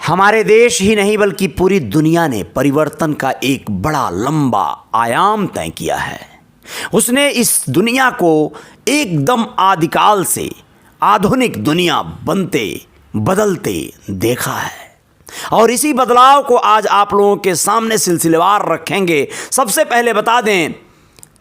हमारे देश ही नहीं बल्कि पूरी दुनिया ने परिवर्तन का एक बड़ा लंबा आयाम तय किया है। उसने इस दुनिया को एकदम आदिकाल से आधुनिक दुनिया बनते बदलते देखा है और इसी बदलाव को आज आप लोगों के सामने सिलसिलेवार रखेंगे। सबसे पहले बता दें,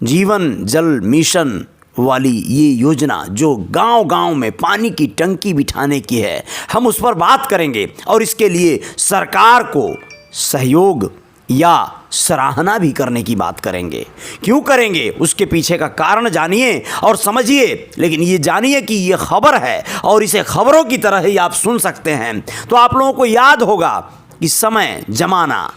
जीवन जल मिशन वाली ये योजना जो गांव-गांव में पानी की टंकी बिठाने की है, हम उस पर बात करेंगे और इसके लिए सरकार को सहयोग या सराहना भी करने की बात करेंगे। क्यों करेंगे, उसके पीछे का कारण जानिए और समझिए। लेकिन ये जानिए कि ये खबर है और इसे खबरों की तरह ही आप सुन सकते हैं। तो आप लोगों को याद होगा कि समय जमाना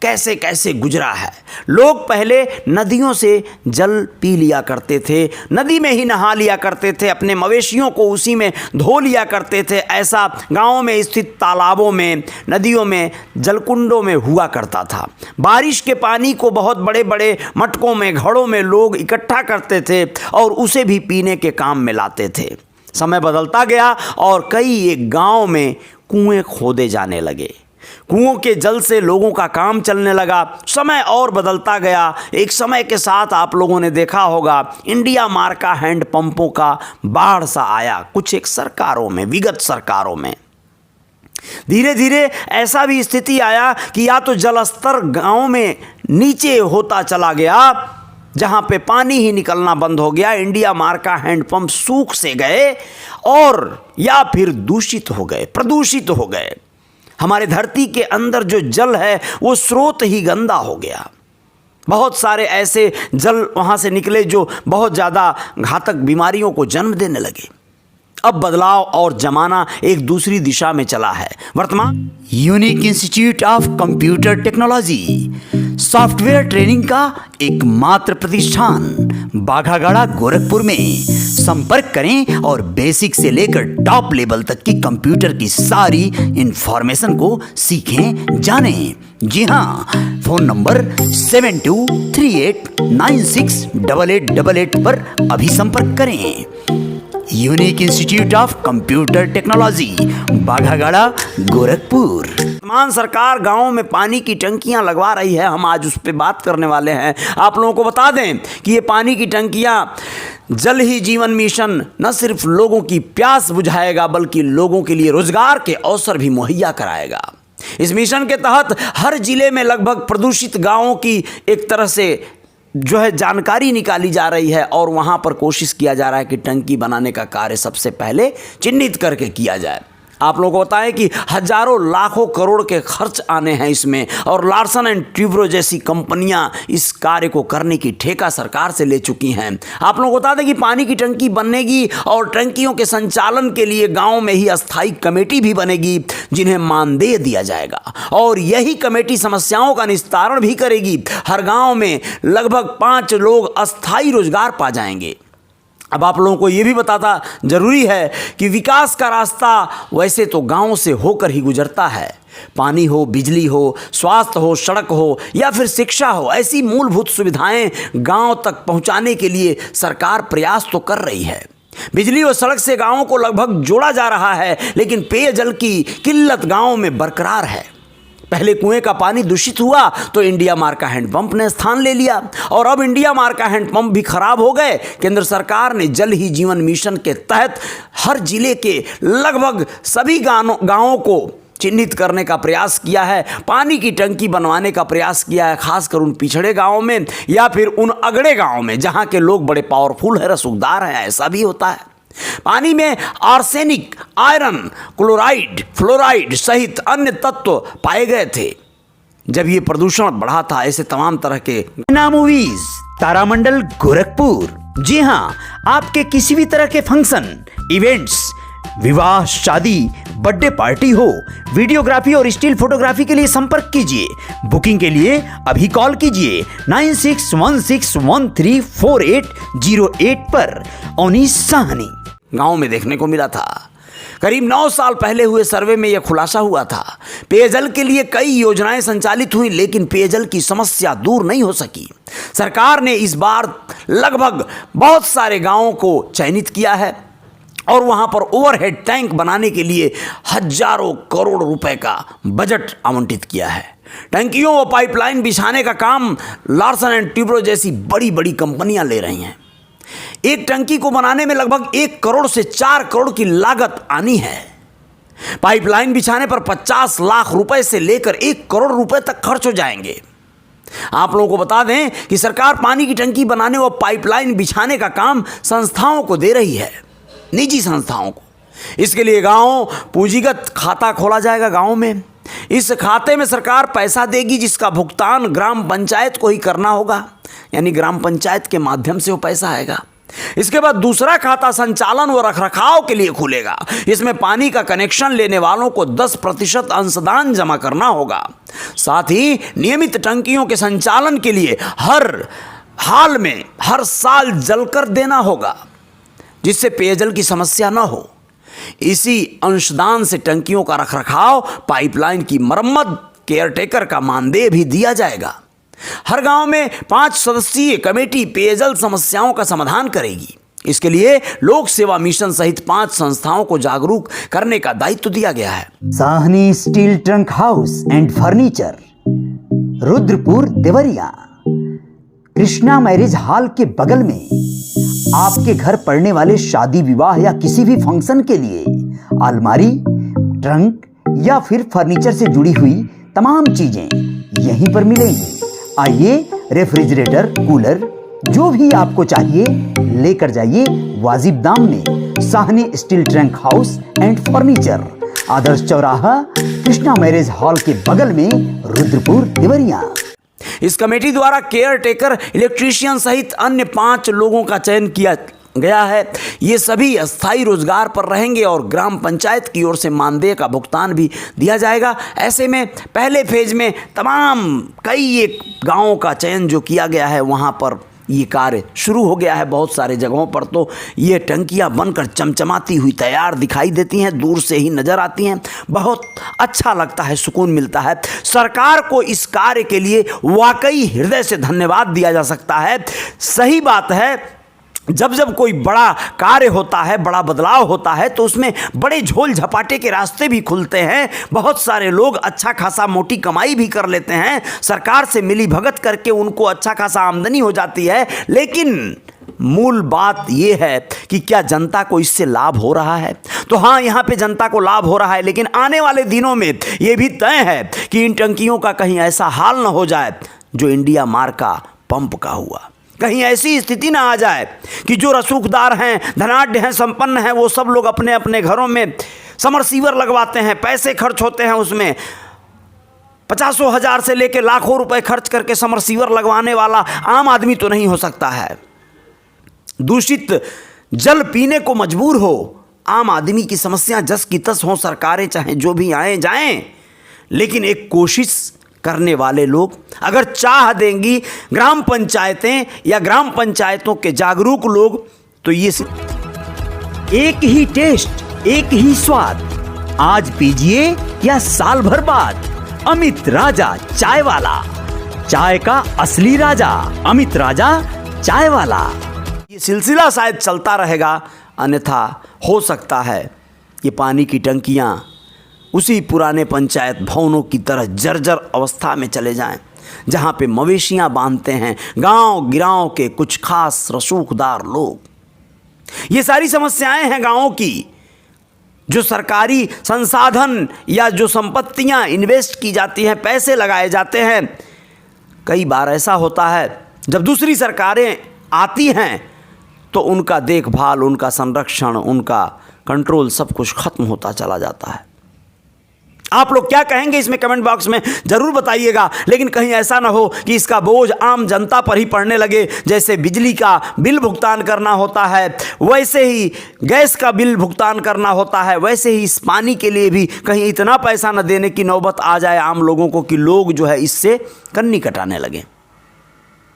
कैसे कैसे गुजरा है। लोग पहले नदियों से जल पी लिया करते थे, नदी में ही नहा लिया करते थे, अपने मवेशियों को उसी में धो लिया करते थे। ऐसा गांवों में स्थित तालाबों में, नदियों में, जलकुंडों में हुआ करता था। बारिश के पानी को बहुत बड़े बड़े मटकों में, घड़ों में लोग इकट्ठा करते थे और उसे भी पीने के काम में लाते थे। समय बदलता गया और कई एक गाँव में कुएँ खोदे जाने लगे। कुओं के जल से लोगों का काम चलने लगा। समय और बदलता गया। एक समय के साथ आप लोगों ने देखा होगा इंडिया मार्का हैंड पंपों का बाढ़ सा आया कुछ एक सरकारों में, विगत सरकारों में। धीरे धीरे ऐसा भी स्थिति आया कि या तो जल स्तर गाँव में नीचे होता चला गया, जहाँ पे पानी ही निकलना बंद हो गया, इंडिया मार्का हैंड पंप सूख से गए, और या फिर दूषित हो गए, प्रदूषित हो गए। हमारे धरती के अंदर जो जल है वो स्रोत ही गंदा हो गया। बहुत सारे ऐसे जल वहाँ से निकले जो बहुत ज़्यादा घातक बीमारियों को जन्म देने लगे। अब बदलाव और जमाना एक दूसरी दिशा में चला है। वर्तमान unique institute of computer technology software training का एकमात्र प्रतिष्ठान बाघागाड़ा गोरखपुर में। संपर्क करें और बेसिक से लेकर टॉप लेवल तक की कंप्यूटर की सारी इंफॉर्मेशन को सीखें, जानें। जी हाँ, फोन नंबर 7238968888 पर अभी संपर्क करें। Unique institute of computer technology Baghagara Gorakhpur. वर्तमान सरकार गांवों में पानी की टंकियां लगवा रही है, हम आज उस पर बात करने वाले हैं। आप लोगों को बता दें कि ये पानी की टंकियां जल ही जीवन मिशन न सिर्फ लोगों की प्यास बुझाएगा बल्कि लोगों के लिए रोजगार के अवसर भी मुहैया कराएगा। इस मिशन के तहत हर जिले में लगभग प्रदूषित गांवों की एक तरह से जो है जानकारी निकाली जा रही है और वहाँ पर कोशिश किया जा रहा है कि टंकी बनाने का कार्य सबसे पहले चिन्हित करके किया जाए। आप लोगों को बताएं कि हजारों लाखों करोड़ के खर्च आने हैं इसमें, और लार्सन एंड ट्यूब्रो जैसी कंपनियां इस कार्य को करने की ठेका सरकार से ले चुकी हैं। आप लोगों को बता दें कि पानी की टंकी बनेगी और टंकियों के संचालन के लिए गांव में ही अस्थायी कमेटी भी बनेगी जिन्हें मानदेय दिया जाएगा और यही कमेटी समस्याओं का निस्तारण भी करेगी। हर गाँव में लगभग 5 लोग अस्थायी रोजगार पा जाएंगे। अब आप लोगों को ये भी बताता जरूरी है कि विकास का रास्ता वैसे तो गांव से होकर ही गुजरता है। पानी हो, बिजली हो, स्वास्थ्य हो, सड़क हो या फिर शिक्षा हो, ऐसी मूलभूत सुविधाएं गांव तक पहुंचाने के लिए सरकार प्रयास तो कर रही है। बिजली और सड़क से गांवों को लगभग जोड़ा जा रहा है, लेकिन पेयजल की किल्लत गांवों में बरकरार है। पहले कुएं का पानी दूषित हुआ तो इंडिया मार्का हैंडपंप ने स्थान ले लिया और अब इंडिया मार्का हैंडपंप भी खराब हो गए। केंद्र सरकार ने जल ही जीवन मिशन के तहत हर जिले के लगभग सभी गांवों को चिन्हित करने का प्रयास किया है, पानी की टंकी बनवाने का प्रयास किया है, खासकर उन पिछड़े गांवों में या फिर उन अगड़े गांवों में जहां के लोग बड़े पावरफुल है, रसूखदार है। ऐसा भी होता है। पानी में आर्सेनिक, आयरन, क्लोराइड, फ्लोराइड सहित अन्य तत्व पाए गए थे। जब ये प्रदूषण बढ़ा था, ऐसे तमाम तरह के मूवीज तारामंडल गोरखपुर। जी हाँ, आपके किसी भी तरह के फंक्शन, इवेंट्स, विवाह, शादी, बर्थडे पार्टी हो, वीडियोग्राफी और स्टिल फोटोग्राफी के लिए संपर्क कीजिए। बुकिंग के लिए अभी कॉल कीजिए 9616134808 पर। ओनीस साहनी गांव में देखने को मिला था। करीब 9 साल पहले हुए सर्वे में यह खुलासा हुआ था। पेयजल के लिए कई योजनाएं संचालित हुई, लेकिन पेयजल की समस्या दूर नहीं हो सकी। सरकार ने इस बार लगभग बहुत सारे गांवों को चयनित किया है और वहां पर ओवरहेड टैंक बनाने के लिए हजारों करोड़ रुपए का बजट आवंटित किया है। टंकियों व पाइपलाइन बिछाने का काम लार्सन एंड ट्यूब्रो जैसी बड़ी बड़ी कंपनियां ले रही हैं। एक टंकी को बनाने में लगभग 1 करोड़ से 4 करोड़ की लागत आनी है। पाइपलाइन बिछाने पर 50 लाख रुपए से लेकर 1 करोड़ रुपए तक खर्च हो जाएंगे। आप लोगों को बता दें कि सरकार पानी की टंकी बनाने व पाइपलाइन बिछाने का काम संस्थाओं को दे रही है, निजी संस्थाओं को। इसके लिए गांव पूंजीगत खाता खोला जाएगा गांव में। इस खाते में सरकार पैसा देगी जिसका भुगतान ग्राम पंचायत को ही करना होगा, यानी ग्राम पंचायत के माध्यम से वो पैसा आएगा। इसके बाद दूसरा खाता संचालन व रखरखाव के लिए खुलेगा। इसमें पानी का कनेक्शन लेने वालों को 10% अंशदान जमा करना होगा। साथ ही नियमित टंकियों के संचालन के लिए हर हाल में हर साल जलकर देना होगा, जिससे पेयजल की समस्या न हो। इसी अंशदान से टंकियों का रखरखाव, पाइपलाइन की मरम्मत, केयरटेकर का मानदेय भी दिया जाएगा। हर गांव में 5 सदस्यीय कमेटी पेयजल समस्याओं का समाधान करेगी। इसके लिए लोक सेवा मिशन सहित 5 संस्थाओं को जागरूक करने का दायित्व दिया गया है। Sahni steel trunk house and furniture, Rudrapur Deoria, Krishna marriage hall के बगल में आपके घर पड़ने वाले शादी विवाह या किसी भी फंक्शन के लिए अलमारी, ट्रंक या फिर फर्नीचर से जुड़ी हुई तमाम चीजें यहीं पर मिलेंगी। आइए, रेफ्रिजरेटर, कूलर, जो भी आपको चाहिए लेकर जाइए वाजिब दाम में। Sahni steel trunk house and furniture, Adarsh चौराहा, कृष्णा मैरिज हॉल के बगल में, रुद्रपुर देवरिया। इस कमेटी द्वारा केयर टेकर, इलेक्ट्रीशियन सहित अन्य 5 लोगों का चयन किया गया है। ये सभी अस्थायी रोजगार पर रहेंगे और ग्राम पंचायत की ओर से मानदेय का भुगतान भी दिया जाएगा। ऐसे में पहले फेज में तमाम कई एक गांवों का चयन जो किया गया है, वहां पर ये कार्य शुरू हो गया है। बहुत सारे जगहों पर तो ये टंकियां बनकर चमचमाती हुई तैयार दिखाई देती हैं, दूर से ही नजर आती हैं। बहुत अच्छा लगता है, सुकून मिलता है। सरकार को इस कार्य के लिए वाकई हृदय से धन्यवाद दिया जा सकता है। सही बात है, जब जब कोई बड़ा कार्य होता है, बड़ा बदलाव होता है, तो उसमें बड़े झोल झपाटे के रास्ते भी खुलते हैं। बहुत सारे लोग अच्छा खासा मोटी कमाई भी कर लेते हैं। सरकार से मिली भगत करके उनको अच्छा खासा आमदनी हो जाती है। लेकिन मूल बात यह है कि क्या जनता को इससे लाभ हो रहा है? तो हाँ, यहाँ पे जनता को लाभ हो रहा है, लेकिन आने वाले दिनों में यह भी तय है कि इन टंकियों का कहीं ऐसा हाल न हो जाए जो इंडिया मार का पंप का हुआ। कहीं ऐसी स्थिति ना आ जाए कि जो रसूखदार हैं, धनाढ्य हैं, संपन्न हैं, वो सब लोग अपने अपने घरों में समरसीवर लगवाते हैं, पैसे खर्च होते हैं उसमें। 50 हजार से लेकर लाखों रुपए खर्च करके समरसीवर लगवाने वाला आम आदमी तो नहीं हो सकता है। दूषित जल पीने को मजबूर हो, आम आदमी की समस्या जस की तस हो, सरकारें चाहे जो भी आए जाएं, लेकिन एक कोशिश करने वाले लोग अगर चाह देंगी, ग्राम पंचायतें या ग्राम पंचायतों के जागरूक लोग, तो ये एक ही टेस्ट, एक ही स्वाद, आज पीजिए या साल भर बाद। अमित राजा चाय वाला, चाय का असली राजा, अमित राजा चाय वाला। ये सिलसिला शायद चलता रहेगा, अन्यथा हो सकता है ये पानी की टंकियां उसी पुराने पंचायत भवनों की तरह जर्जर अवस्था में चले जाएं, जहां पे मवेशियां बांधते हैं गांव गिरांव के कुछ खास रसूखदार लोग। ये सारी समस्याएं हैं गांवों की। जो सरकारी संसाधन या जो संपत्तियां इन्वेस्ट की जाती हैं, पैसे लगाए जाते हैं, कई बार ऐसा होता है जब दूसरी सरकारें आती हैं तो उनका देखभाल, उनका संरक्षण, उनका कंट्रोल सब कुछ खत्म होता चला जाता है। आप लोग क्या कहेंगे इसमें कमेंट बॉक्स में जरूर बताइएगा। लेकिन कहीं ऐसा ना हो कि इसका बोझ आम जनता पर ही पड़ने लगे। जैसे बिजली का बिल भुगतान करना होता है, वैसे ही गैस का बिल भुगतान करना होता है, वैसे ही इस पानी के लिए भी कहीं इतना पैसा न देने की नौबत आ जाए आम लोगों को कि लोग जो है इससे कन्नी कटाने लगे।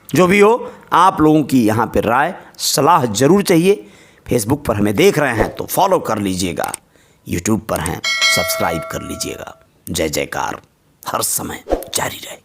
जो भी हो, आप लोगों की यहाँ पर राय सलाह जरूर चाहिए। फेसबुक पर हमें देख रहे हैं तो फॉलो कर लीजिएगा, यूट्यूब पर हैं सब्सक्राइब कर लीजिएगा। जय जयकार हर समय जारी रहे।